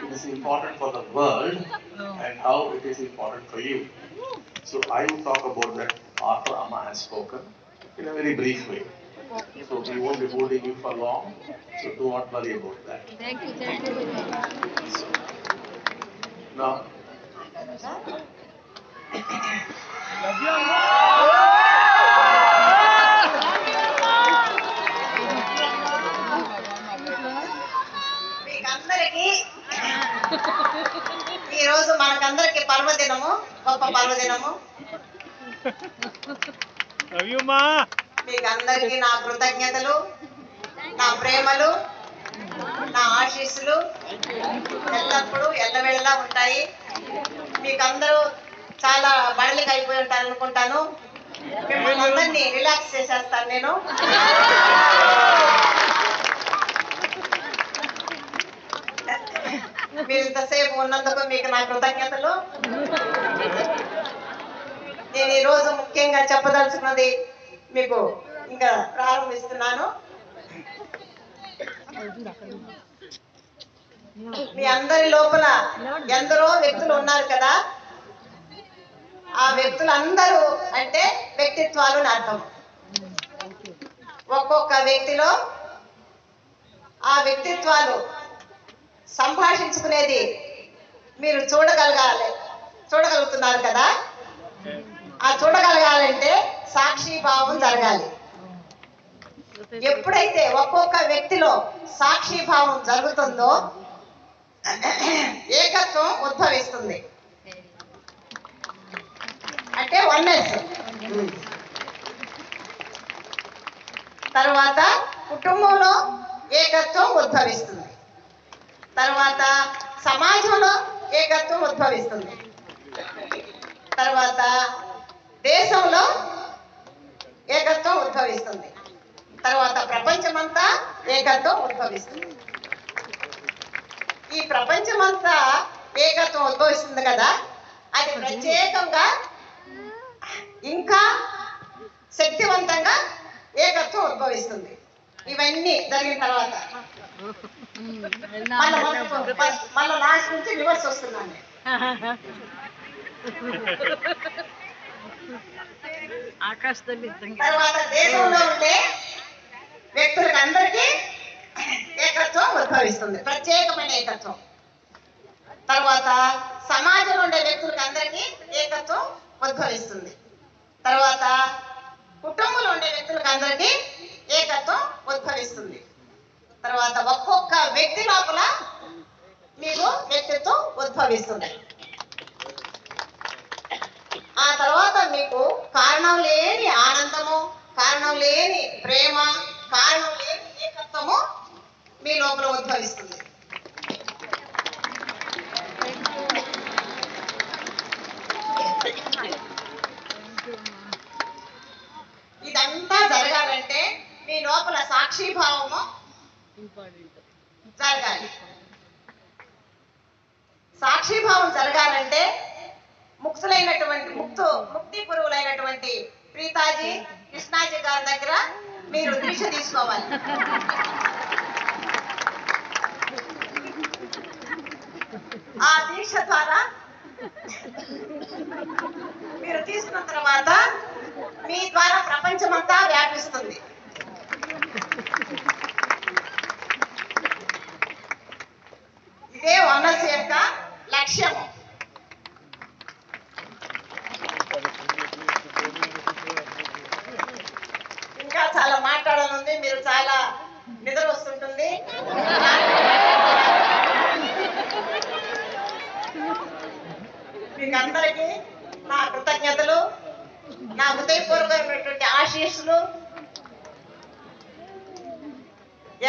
it is important for the world and how it is important for you. So I will talk about that after Amma has spoken in a very brief way. So we won't be holding you for long. So do not worry about that. Thank you, thank you. So, now, మీకందరికి ఈరోజు మనకందరికి పర్వదినము, గొప్ప పర్వదినము. మీకందరికి నా కృతజ్ఞతలు, నా ప్రేమలు, నా ఆశీస్సులు ఎల్లప్పుడూ ఎల్లవేళలా ఉంటాయి. మీకందరూ చాలా బడలిగా అయిపోయి ఉంటారు అనుకుంటాను. మిమ్మల్ని అందరినీ రిలాక్స్ చేసేస్తాను నేను. మీరు ఇంతసేపు ఉన్నందుకు మీకు నా కృతజ్ఞతలు. నేను ఈరోజు ముఖ్యంగా చెప్పదలుచుకున్నది మీకు ఇంకా ప్రారంభిస్తున్నాను. మీ అందరి లోపల ఎందరో వ్యక్తులు ఉన్నారు కదా. ఆ వ్యక్తులందరూ అంటే వ్యక్తిత్వాలు అని అర్థం. ఒక్కొక్క వ్యక్తిలో ఆ వ్యక్తిత్వాలు సంభాషించుకునేది మీరు చూడగలుగుతున్నారు కదా. ఆ చూడగలగాలంటే సాక్షిభావం జరగాలి. ఎప్పుడైతే ఒక్కొక్క వ్యక్తిలో సాక్షిభావం జరుగుతుందో ఏకత్వం ఉద్భవిస్తుంది, అంటే వన్నెస్. తర్వాత కుటుంబంలో ఏకత్వం ఉద్భవిస్తుంది, తర్వాత సమాజంలో ఏకత్వం ఉద్భవిస్తుంది, తర్వాత దేశంలో ఏకత్వం ఉద్భవిస్తుంది, తర్వాత ప్రపంచమంతా ఏకత్వం ఉద్భవిస్తుంది. ఈ ప్రపంచమంతా ఏకత్వం ఉద్భవిస్తుంది కదా, అది ప్రత్యేకంగా ఇంకా శక్తివంతంగా ఏకత్వం ఉద్భవిస్తుంది. ఇవన్నీ జరిగిన తర్వాత మళ్ళీ లాస్ట్ నుంచి రివర్స్ వస్తున్నాను. తర్వాత దేశంలో ఉండే వ్యక్తులకు అందరికీ ఏకత్వం ఉద్భవిస్తుంది, ప్రత్యేకమైన ఏకత్వం. తర్వాత సమాజంలో ఉండే వ్యక్తులకు అందరికీ ఏకత్వం ఉద్భవిస్తుంది. తర్వాత కుటుంబంలో ఉండే వ్యక్తులకు అందరికీ ఏకత్వం ఉద్భవిస్తుంది. తర్వాత ఒక్కొక్క వ్యక్తి లోపల మీకు వ్యక్తిత్వం ఉద్భవిస్తుంది. ఆ తర్వాత మీకు కారణం లేని ఆనందము, కారణం లేని ప్రేమ, కారణం లేని ఏకత్వము మీ లోపల ఉద్భవిస్తుంది. ఇదంతా జరగాలంటే మీ లోపల సాక్షిభావము జరగాలి. సాక్షిభావం జరగాలంటే ముక్తి పురువులైనటువంటి ప్రీతాజీ, కృష్ణాజీ గారి దగ్గర మీరు దీక్ష తీసుకోవాలి. ఆ దీక్ష ద్వారా మీరు తీసుకున్న తర్వాత మీ ద్వారా ప్రపంచమంతా వ్యాపిస్తుంది. ఇదే వన్నెస్ యొక్క లక్ష్యము. ఇంకా చాలా మాట్లాడాలని, మీరు చాలా నిద్ర వస్తుంటుంది. మీకు అందరికీ నా కృతజ్ఞతలు, నా హృదయపూర్వకమైనటువంటి ఆశీస్సులు.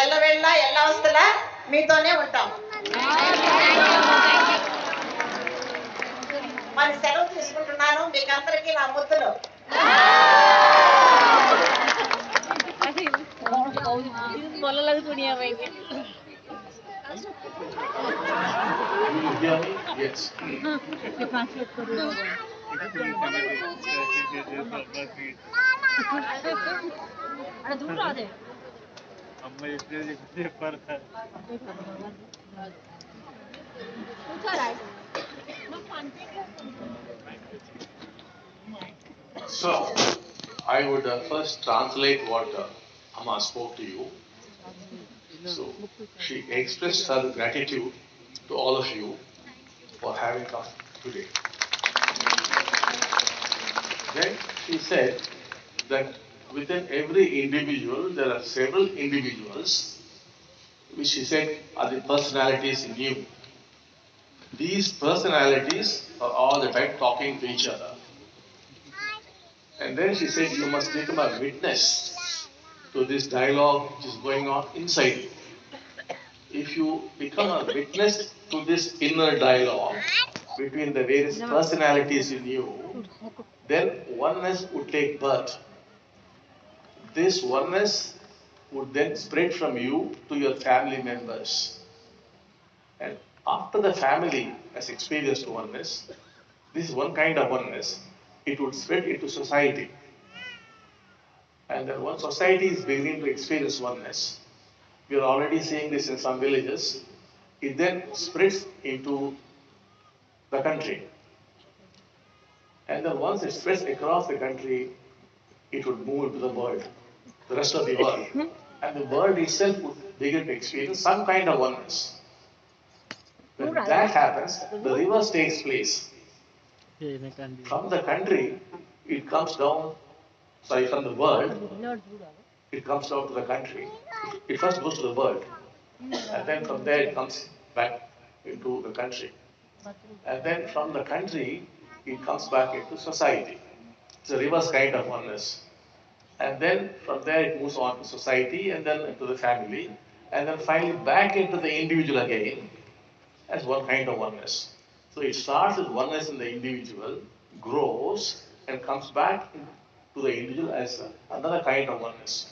ఎల్లవేళలా ఎల్లవస్థలా మీతోనే ఉంటాం. మరి సెలవు తీసుకుంటున్నాను. మీకు అందరికీ నా ముద్దులు. yes. అమ్మ ఎప్పుడు చెప్పారు So, I would first translate what Amma spoke to you. So, she expressed her gratitude to all of you for having come today. Then she said that within every individual, there are several individuals which she said are the personalities in you. These personalities are all the time talking to each other. And then she said, you must become a witness to this dialogue which is going on inside you. If you become a witness to this inner dialogue between the various personalities in you, then oneness would take birth. This oneness would then spread from you to your family members. And after the family has experienced oneness, this is one kind of oneness, it would spread into society. And then once society is beginning to experience oneness, we are already seeing this in some villages, it then spreads into the country. And then once it spreads across the country, it would move into the world, the rest of the world. And the world itself would begin to experience some kind of oneness. When that happens, the reverse takes place. From the country, it comes down, from the world, it comes down to the country. It first goes to the world. And then from there, it comes back into the country. And then from the country, it comes back into society. It's a reverse kind of oneness. And then from there, it moves on to society and then into the family. And then finally back into the individual again as one kind of oneness. So it starts with oneness in the individual, grows, and comes back to the individual as another kind of oneness.